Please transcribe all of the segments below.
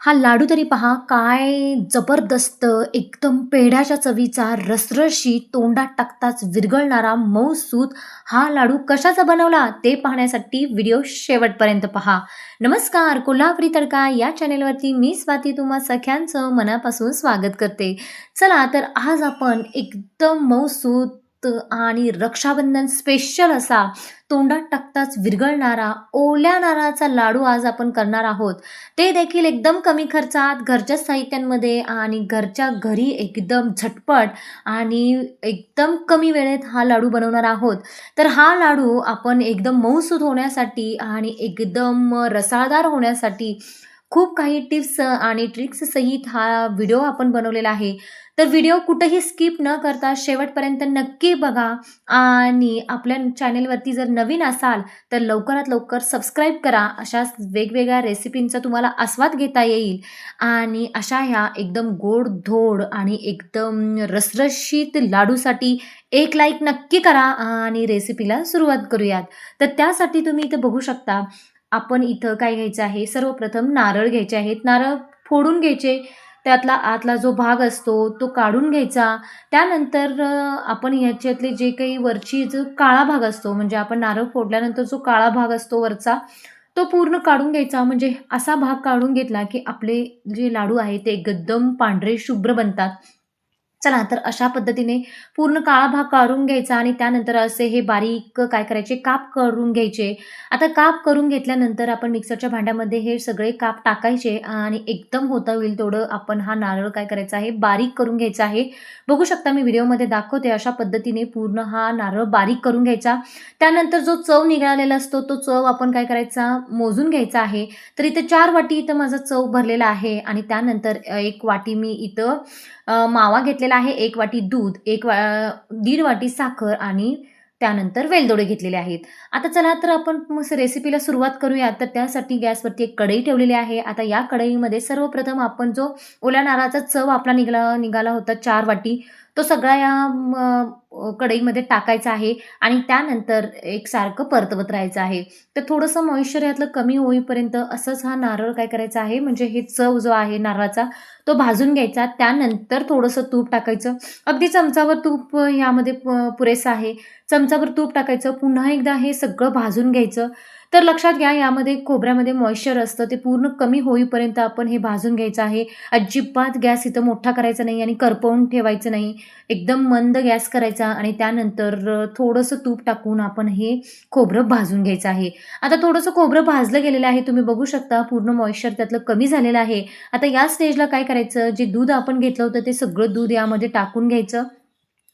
हा लाडू तरी पहा काय जबरदस्त एकदम पेढ्याच्या चवीचा रसरशीत तोंडात टाकताच विरघळणारा मऊसूत हा लाडू कशाचा बनवला ते पाहण्यासाठी व्हिडिओ शेवटपर्यंत पहा. नमस्कार, कोल्हापुरी तडका या चॅनेलवरती मी स्वाती तुम्हा सगळ्यांचं मनापासून स्वागत करते. चला तर आज आपण एकदम मऊसूत आणि रक्षाबंधन स्पेशल असा तोंडात टाकताच विरघळणारा ओल्या नारळाचा लाडू आज आपण करणार आहोत. ते देखील एकदम कमी खर्चात घरच्या साहित्यांमध्ये आणि घरच्या घरी एकदम झटपट आणि एकदम कमी वेळेत हा लाडू बनवणार आहोत. तर हा लाडू आपण एकदम मऊसूत होण्यासाठी आणि एकदम रसाळदार होण्यासाठी खूप काही टिप्स आणि ट्रिक्स सहित हा व्हिडिओ आपण बनवलेला आहे. तर व्हिडिओ कुठेही स्किप न करता शेवटपर्यंत नक्की बघा आणि आपल्या चॅनेलवरती जर नवीन असाल तर लवकरात लवकर सबस्क्राईब करा. अशाच वेगवेगळ्या रेसिपींचा तुम्हाला आस्वाद घेता येईल आणि अशा ह्या एकदम गोड-धोड आणि एकदम रसरशीत लाडूसाठी एक लाईक नक्की करा आणि रेसिपीला सुरुवात करूयात. तर त्यासाठी तुम्ही इथे बघू शकता, आपण इथं काय घ्यायचं आहे, सर्वप्रथम नारळ घ्यायचे आहेत. नारळ फोडून घ्यायचे, त्यातला आतला जो भाग असतो तो काढून घ्यायचा. त्यानंतर आपण ह्याच्यातले जे काही वरची जो काळा भाग असतो, म्हणजे आपण नारळ फोडल्यानंतर जो काळा भाग असतो वरचा, तो पूर्ण काढून घ्यायचा. म्हणजे असा भाग काढून घेतला की आपले जे लाडू आहे ते एकदम पांढरे शुभ्र बनतात. चला तर अशा पद्धतीने पूर्ण काळा भाग काढून घ्यायचा आणि त्यानंतर असे हे बारीक काय करायचे, काप करून घ्यायचे. आता काप करून घेतल्यानंतर आपण मिक्सरच्या भांड्यामध्ये हे सगळे काप टाकायचे आणि एकदम होता होईल तेवढं आपण हा नारळ काय करायचा आहे, बारीक करून घ्यायचा आहे. बघू शकता मी व्हिडिओमध्ये दाखवते अशा पद्धतीने पूर्ण हा नारळ बारीक करून घ्यायचा. त्यानंतर जो चव निघालेला असतो तो चव आपण काय करायचा, मोजून घ्यायचा आहे. तर इथे 4 वाटी इथं माझा चव भरलेला आहे आणि त्यानंतर 1 वाटी मी इथं मावा घेतलेला आहे, 1 वाटी दूध, 1.5 वाटी साखर आणि त्यानंतर वेलदोडे घेतलेले आहेत. आता चला तर आपण मग रेसिपीला सुरुवात करूया. तर त्यासाठी गॅसवरती एक कढई ठेवलेली आहे. आता या कढईमध्ये सर्वप्रथम आपण जो ओल्या नारळाचा चव आपला निघाला होता 4 वाटी, तो सगळा या कढईमध्ये टाकायचा आहे आणि त्यानंतर एकसारखं परतवत राहायचं आहे. तर थोडंसं मॉइश्चर यातलं कमी होईपर्यंत असंच हा नारळ काय करायचा आहे, म्हणजे हे चव जो आहे नारळाचा तो भाजून घ्यायचा. त्यानंतर थोडंसं तूप टाकायचं. अगदी चमचाभर तूप ह्यामध्ये पुरेसं आहे. चमचाभर तूप टाकायचं. पुन्हा एकदा हे सगळं भाजून घ्यायचं. तर लक्षात घ्या, यामध्ये खोबऱ्यामध्ये मॉइश्चर असतं, ते पूर्ण कमी होईपर्यंत आपण हे भाजून घ्यायचं आहे. अजिबात गॅस इथं मोठा करायचा नाही आणि करपवून ठेवायचं नाही. एकदम मंद गॅस करायचा आणि त्यानंतर थोडंसं तूप टाकून आपण हे खोबरं भाजून घ्यायचं आहे. आता थोडंसं खोबरं भाजलं गेलेलं आहे. तुम्ही बघू शकता पूर्ण मॉइश्चर त्यातलं कमी झालेलं आहे. आता या स्टेजला काय करायचं, जे दूध आपण घेतलं होतं ते सगळं दूध यामध्ये टाकून घ्यायचं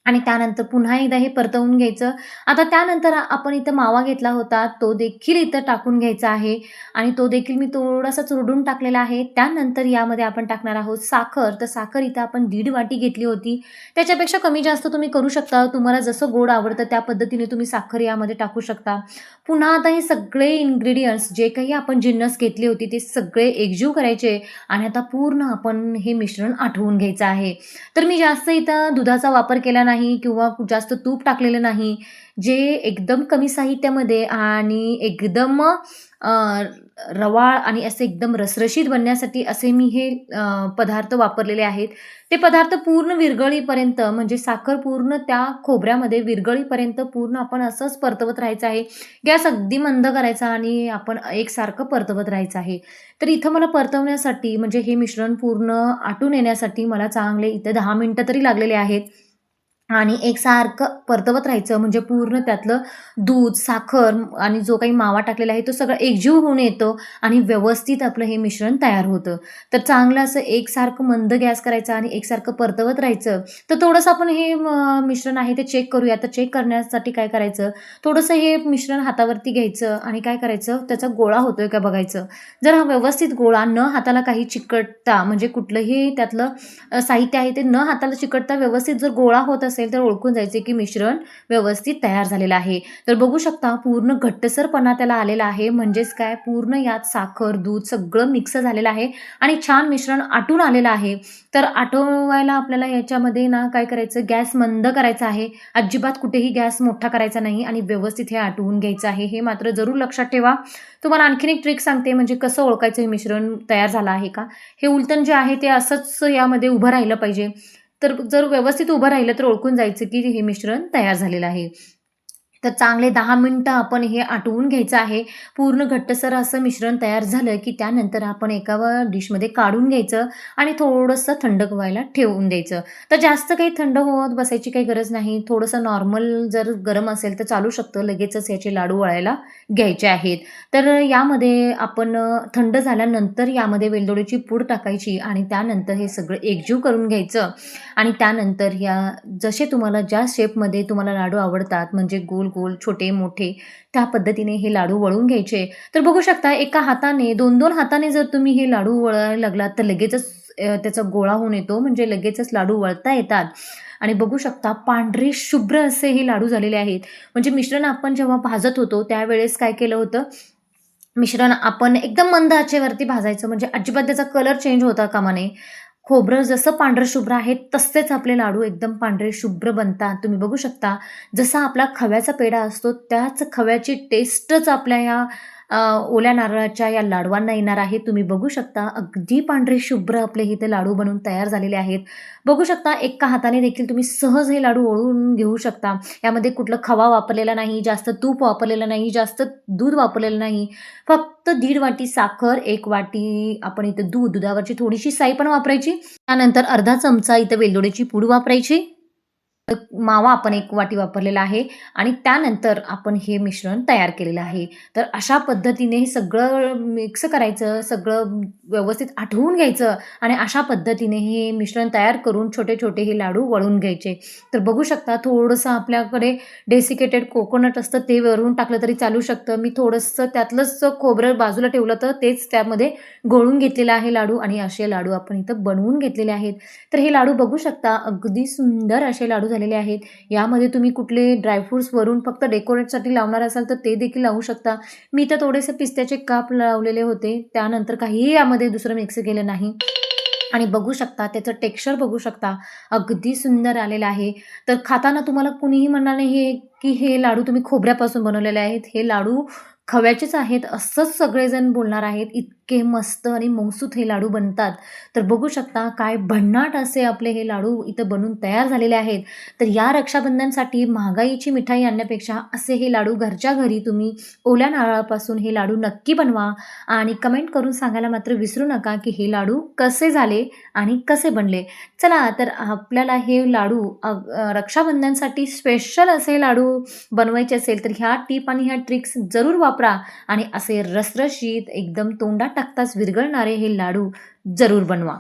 आणि त्यानंतर पुन्हा एकदा हे परतवून घ्यायचं. आता त्यानंतर आपण इथं मावा घेतला होता तो देखील इथं टाकून घ्यायचा आहे आणि तो देखील मी थोडासा चुरडून टाकलेला आहे. त्यानंतर यामध्ये आपण टाकणार आहोत साखर. तर साखर इथं आपण 1.5 वाटी घेतली होती. त्याच्यापेक्षा कमी जास्त तुम्ही करू शकता. तुम्हाला जसं गोड आवडतं त्या पद्धतीने तुम्ही साखर यामध्ये टाकू शकता. पुन्हा आता हे सगळे इन्ग्रेडियंट्स जे काही आपण जिन्नस घेतले होते ते सगळे एकजीव करायचे आणि आता पूर्ण आपण हे मिश्रण आटवून घ्यायचं आहे. तर मी जास्त इथं दुधाचा वापर केला नाही किंवा जास्त तूप टाकलेलं नाही. जे एकदम कमी साहित्यामध्ये आणि एकदम अ, रवाळ आणि असे एकदम रसरशीत बनण्यासाठी असे मी हे पदार्थ वापरलेले आहेत. ते पदार्थ पूर्ण विरघळीपर्यंत, म्हणजे साखर पूर्ण त्या खोबऱ्यामध्ये विरघळीपर्यंत पूर्ण आपण असंच परतवत राहायचं आहे. गॅस अगदी मंद करायचा आणि आपण एकसारखं परतवत राहायचं आहे. तर इथं मला परतवण्यासाठी, म्हणजे हे मिश्रण पूर्ण आटून येण्यासाठी मला चांगले इथे 10 मिनिटं तरी लागलेले आहेत आणि एकसारखं परतवत राहायचं. म्हणजे पूर्ण त्यातलं दूध, साखर आणि जो काही मावा टाकलेला आहे तो सगळा एकजीव होऊन येतो आणि व्यवस्थित आपलं हे मिश्रण तयार होतं. तर चांगलं असं एकसारखं मंद गॅस करायचा आणि एकसारखं परतवत राहायचं. तर थोडंसं आपण हे मिश्रण आहे ते चेक करूया. तर चेक करण्यासाठी काय करायचं, थोडंसं हे मिश्रण हातावरती घ्यायचं आणि काय करायचं, त्याचा गोळा होतोय का बघायचं. जर हा व्यवस्थित गोळा न हाताला काही चिकटता, म्हणजे कुठलंही त्यातलं साहित्य आहे ते न हाताला चिकटता व्यवस्थित जर गोळा होत असेल असेल तर ओळखून जायचे की मिश्रण व्यवस्थित तयार झालेलं आहे. तर बघू शकता पूर्ण घट्टसरपणा त्याला आलेला आहे. म्हणजेच काय पूर्ण यात साखर, दूध सगळं मिक्स झालेलं आहे आणि छान मिश्रण आटून आलेलं आहे. तर आटवायला आपल्याला याच्यामध्ये ना काय करायचं, गॅस मंद करायचा आहे. अजिबात कुठेही गॅस मोठा करायचा नाही आणि व्यवस्थित हे आटवून घ्यायचं आहे. हे मात्र जरूर लक्षात ठेवा. तुम्हाला आणखीन एक ट्रिक सांगते, म्हणजे कसं ओळखायचं हे मिश्रण तयार झालं आहे का. हे उलटण जे आहे ते असंच यामध्ये उभं राहिलं पाहिजे. तर जर व्यवस्थित उभं राहिलं तर ओळखून जायचं की हे मिश्रण तयार झालेलं आहे. तर चांगले 10 मिनिटं आपण हे आटवून घ्यायचं आहे. पूर्ण घट्टसर असं मिश्रण तयार झालं की त्यानंतर आपण एका डिशमध्ये काढून घ्यायचं आणि थोडंसं थंड व्हायला ठेवून द्यायचं. तर जास्त काही थंड होत बसायची काही गरज नाही. थोडंसं नॉर्मल जर गरम असेल तर चालू शकतं. लगेचच याचे लाडू वळायला घ्यायचे आहेत. तर यामध्ये आपण थंड झाल्यानंतर यामध्ये वेलदोडीची पूड टाकायची आणि त्यानंतर हे सगळं एकजीव करून घ्यायचं आणि त्यानंतर या जसे तुम्हाला ज्या शेपमध्ये तुम्हाला लाडू आवडतात, म्हणजे गोल गोल, छोटे, मोठे, त्या पद्धतीने हे लाडू वळून घ्यायचे. तर बघू शकता एका हाताने 2-2 हाताने जर तुम्ही हे लाडू वळायला लागलात तर लगेचच त्याचा गोळा होऊन येतो, म्हणजे लगेचच लाडू वळता येतात. आणि बघू शकता पांढरे शुभ्र असे हे लाडू झालेले आहेत. म्हणजे मिश्रण आपण जेव्हा भाजत होतो त्यावेळेस काय केलं होतं, मिश्रण आपण एकदम मंद आचेवरती भाजायचं, म्हणजे अजिबात त्याचा कलर चेंज होता कामा नये. खोबरं जसं पांढरं शुभ्र आहे तसेच आपले लाडू एकदम पांढरे शुभ्र बनतात. तुम्ही बघू शकता जसा आपला खव्याचा पेढा असतो त्याच खव्याची टेस्टच आपल्या या ओल्या नारळाच्या या लाडवांना येणार आहे. तुम्ही बघू शकता अगदी पांढरे शुभ्र आपले इथे लाडू बनवून तयार झालेले आहेत. बघू शकता एका हाताने देखील तुम्ही सहज हे लाडू वळून घेऊ शकता. यामध्ये कुठलं खवा वापरलेला नाही, जास्त तूप वापरलेलं नाही, जास्त दूध वापरलेलं नाही. फक्त 1.5 वाटी साखर, 1 वाटी आपण इथं दुधावरची थोडीशी साई पण वापरायची. त्यानंतर अर्धा चमचा इथं वेलदोडीची पूड वापरायची. मावा आपण 1 वाटी वापरलेला आहे आणि त्यानंतर आपण हे मिश्रण तयार केलेलं आहे. तर अशा पद्धतीने हे सगळं मिक्स करायचं, सगळं व्यवस्थित आटवून घ्यायचं आणि अशा पद्धतीने हे मिश्रण तयार करून छोटे-छोटे हे लाडू वळून घ्यायचे. तर बघू शकता थोडंसं आपल्याकडे डेसिकेटेड कोकोनट असतं ते वरून टाकलं तरी चालू शकतं. मी थोडंसं त्यातलंच खोबरं बाजूला ठेवलं तर तेच त्यामध्ये घोळून घेतलेलं आहे लाडू आणि असे लाडू आपण इथं बनवून घेतलेले आहेत. तर हे लाडू बघू शकता अगदी सुंदर असे लाडू झालेले आहेत. यामध्ये तुम्ही कुठले ड्रायफ्रुट्स वरून फक्त डेकोरेटसाठी लावणार असाल तर ते देखील लावू शकता. मी तर थोडेसे पिस्त्याचे काप लावलेले होते. त्यानंतर काहीही यामध्ये दुसरं मिक्स केलं नाही. आणि बघू शकता त्याचं टेक्स्चर बघू शकता अगदी सुंदर आलेलं आहे. तर खाताना तुम्हाला कुणीही म्हणणार नाही की हे लाडू तुम्ही खोबऱ्यापासून बनवलेले आहेत. हे लाडू खव्याचेच आहेत असंच सगळेजण बोलणार आहेत. इतके मस्त आणि मौसूत हे लाडू बनतात. तर बघू शकता काय भन्नाट असे आपले हे लाडू इथं बनून तयार झालेले आहेत. तर या रक्षाबंधनसाठी महागाईची मिठाई आणण्यापेक्षा असे हे लाडू घरच्या घरी तुम्ही ओल्या नारळापासून हे लाडू नक्की बनवा आणि कमेंट करून सांगायला मात्र विसरू नका की हे लाडू कसे झाले आणि कसे बनले. चला तर आपल्याला हे लाडू रक्षाबंधनसाठी स्पेशल असे लाडू बनवायचे असेल तर ह्या टिप आणि ह्या ट्रिक्स जरूर वापरा आणि असे रसरशीत एकदम तोंडात टाकताच विरघळणारे हे लाडू जरूर बनवा.